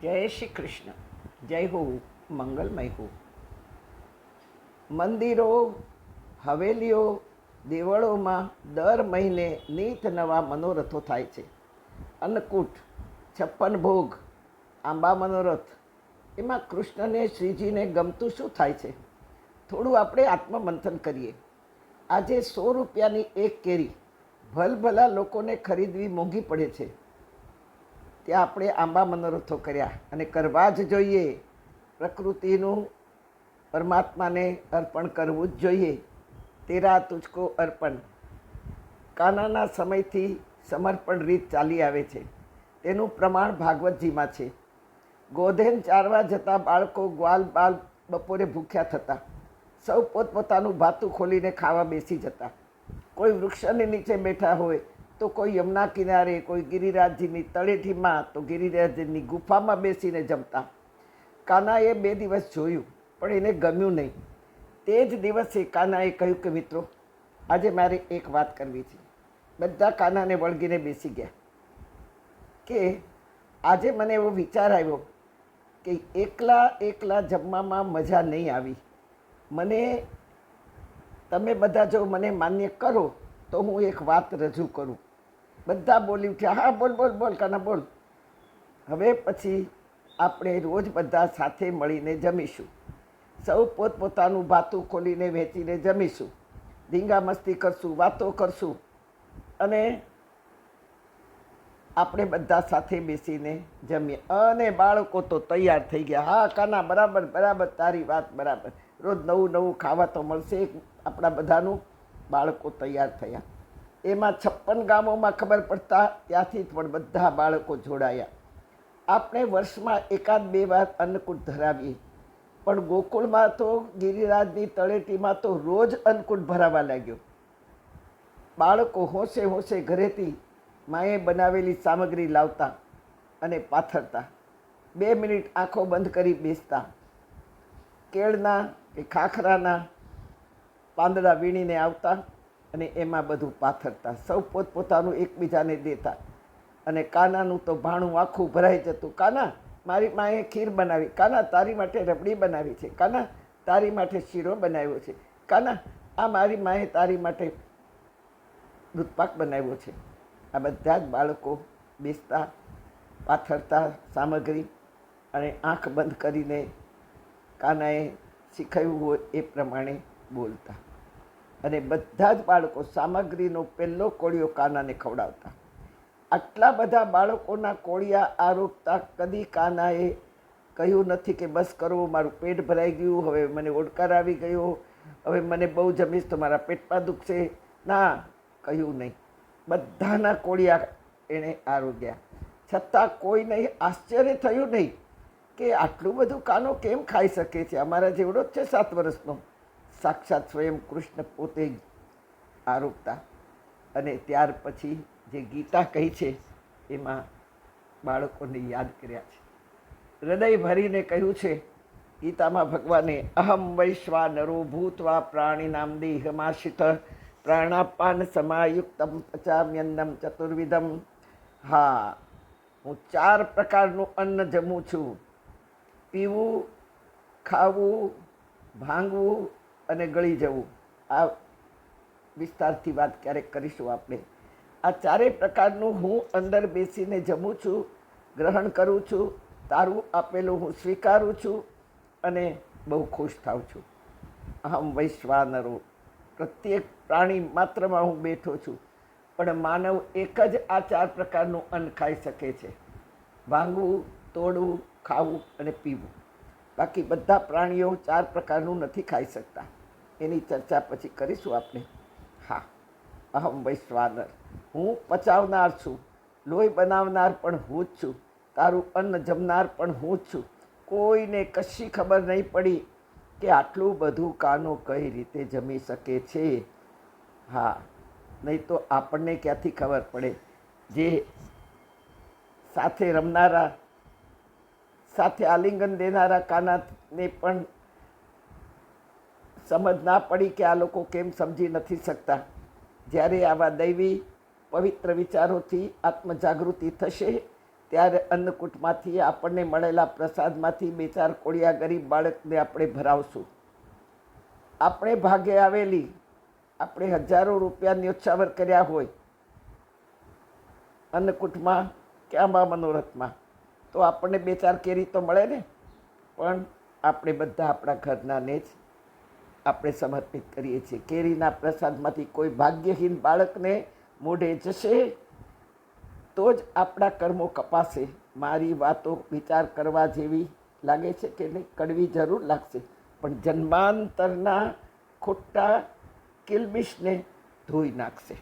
જય શ્રી કૃષ્ણ. જય હો, મંગલમય હો. મંદિરો, હવેલીઓ, દેવળોમાં દર મહિને નીત નવા મનોરથો થાય છે. અન્નકૂટ, 56 ભોગ, આંબા મનોરથ. એમાં કૃષ્ણને, શ્રીજીને ગમતું શું થાય છે? થોડું આપણે આત્મમંથન કરીએ. આજે 100 રૂપિયાની એક કેરી ભલભલા લોકોને ખરીદવી મોંઘી પડે છે. ત્યાં આપણે આંબા મનોરથો કર્યા અને કરવા જ જોઈએ. પ્રકૃતિનું પરમાત્માને અર્પણ કરવું જ જોઈએ. તેરા તુજકો અર્પણ. કાનાના સમયથી સમર્પણ રીત ચાલી આવે છે. તેનું પ્રમાણ ભાગવતજીમાં છે. ગોધેન ચારવા જતા બાળકો ગ્વાલ બાલ બપોરે ભૂખ્યા થતા. સૌ પોતપોતાનું ભાતું ખોલીને ખાવા બેસી જતા. કોઈ વૃક્ષની નીચે બેઠા હોય તો કોઈ યમુના કિનારે, કોઈ ગિરિરાજજીની તળેટીમાં, તો ગિરિરાજજીની ગુફામાં બેસીને જમતા. કાનાએ 2 દિવસ જોયું પણ એને ગમ્યું નહીં. તે જ દિવસે કાનાએ કહ્યું કે મિત્રો, આજે મારે એક વાત કરવી છે. બધા કાનાને વળગીને બેસી ગયા કે આજે મને એવો વિચાર આવ્યો કે એકલા જમવામાં મજા નહીં આવી. તમે બધા જો મને માન્ય કરો તો હું એક વાત રજૂ કરું. બધા બોલી ઉઠ્યા, હા બોલ બોલ બોલ કાના બોલ. હવે પછી આપણે રોજ બધા સાથે મળીને જમીશું. સૌ પોતપોતાનું ભાતું ખોલીને વહેંચીને જમીશું. ધીંગા મસ્તી કરશું, વાતો કરશું અને આપણે બધા સાથે બેસીને જમીએ. અને બાળકો તો તૈયાર થઈ ગયા. હા કાના, બરાબર બરાબર, તારી વાત બરાબર. રોજ નવું નવું ખાવા તો મળશે. આપણા બધાનું બાળકો તૈયાર થયા. એમાં 56 ગામોમાં ખબર પડતા ત્યાંથી પણ બધા બાળકો જોડાયા. આપણે વર્ષમાં 1-2 વાર અન્નકૂટ ધરાવીએ, પણ ગોકુળમાં તો ગિરિરાજની તળેટીમાં તો રોજ અન્નકૂટ ભરાવા લાગ્યો. બાળકો હોંશે હોંશે ઘરેથી માએ બનાવેલી સામગ્રી લાવતા અને પાથરતા. 2 મિનિટ આંખો બંધ કરી બેસતા. કેળના કે ખાખરાના પાંદડા વીણીને આવતા અને એમાં બધું પાથરતા. સૌ પોતપોતાનું એકબીજાને દેતા. અને કાનાનું તો ભાણું આખું ભરાઈ જતું. કાના, મારી માએ ખીર બનાવી. કાના, તારી માટે રબડી બનાવી છે. કાના, તારી માટે શીરો બનાવ્યો છે. કાના, આ મારી માએ તારી માટે દૂધપાક બનાવ્યો છે. આ બધા જ બાળકો બેસતા, પાથરતા સામગ્રી અને આંખ બંધ કરીને કાનાએ શીખવ્યું હોય એ પ્રમાણે બોલતા. અને બધા જ બાળકો સામગ્રીનો પહેલો કોળિયો કાનાને ખવડાવતા. આટલા બધા બાળકોના કોળિયા આરોગતા કદી કાનાએ કહ્યું નથી કે બસ કરો, મારું પેટ ભરાઈ ગયું, હવે મને ઓડકાર આવી ગયો, હવે મને બહુ જમીશ તો મારા પેટમાં દુખશે. ના, કહ્યું નહીં. બધાના કોળિયા એણે આરોગ્યા. છતાં કોઈને આશ્ચર્ય થયું નહીં કે આટલું બધું કાનો કેમ ખાઈ શકે છે. અમારા જેવડો જ છે 7 વર્ષનો. સાક્ષાત સ્વયં કૃષ્ણ પોતે જ આરોગતા. અને ત્યાર પછી જે ગીતા કહી છે એમાં બાળકોને યાદ કર્યા છે. હૃદય ભરીને કહ્યું છે ગીતામાં ભગવાને, અહમ વૈશ્વાનરો ભૂત્વા પ્રાણીનામ દેહમાશ્રિત પ્રાણાપાન સમાયુક્તમ પચામ્યન્નમ ચતુર્વિધમ. હા, હું 4 પ્રકારનું અન્ન જમું છું. પીવું, ખાવું, ભાંગવું અને ગળી જવું. આ વિસ્તારથી વાત ક્યારેક કરીશું આપણે. આ 4 પ્રકારનું હું અંદર બેસીને જમું છું, ગ્રહણ કરું છું. તારું આપેલું હું સ્વીકારું છું અને બહુ ખુશ થાઉં છું. અહમ વૈશ્વાનરો. પ્રત્યેક પ્રાણી માત્રમાં હું બેઠો છું. પણ માનવ એક જ આ 4 પ્રકારનું અન્ન ખાઈ શકે છે. ભાંગવું, તોડવું, ખાવું અને પીવું. બાકી બધા પ્રાણીઓ 4 પ્રકારનું નથી ખાઈ શકતા. એની ચર્ચા પછી કરીશું આપણે. હા, અહમ વૈશ્વાનર. હું પચાવનાર છું. લોહી બનાવનાર પણ હું જ છું. તારું અન્ન જમનાર પણ હું જ છું. કોઈને કશી ખબર નહીં પડી કે આટલું બધું કાનો કઈ રીતે જમી શકે છે. હા, નહીં તો આપણને ક્યાંથી ખબર પડે. જે સાથે રમનારા, સાથે આલિંગન દેનારા કાનાને પણ સમજ ના પડી કે આ લોકો કેમ સમજી નથી શકતા. જ્યારે આવા દૈવી પવિત્ર વિચારોથી આત્મજાગૃતિ થશે ત્યારે અન્નકૂટમાંથી આપણને મળેલા પ્રસાદમાંથી 2-4 કોળિયા ગરીબ બાળકને આપણે ભરાવશું. આપણે ભાગે આવેલી, આપણે હજારો રૂપિયા ન્યોછાવર કર્યા હોય અન્નકૂટમાં કે આંબા મનોરથમાં, તો આપણને 2-4 કેરી તો મળે ને. પણ આપણે બધા આપણા ઘરનાને જ આપણે સમર્પિત કરીએ છીએ. કેરીના પ્રસાદમાંથી કોઈ ભાગ્યહીન બાળકને મોઢે જશે તો જ આપણા કર્મો કપાશે. મારી વાતો વિચાર કરવા જેવી લાગે છે કે નહીં? કડવી જરૂર લાગશે, પણ જન્માંતરના ખોટા કિલબિશને ધોઈ નાખશે.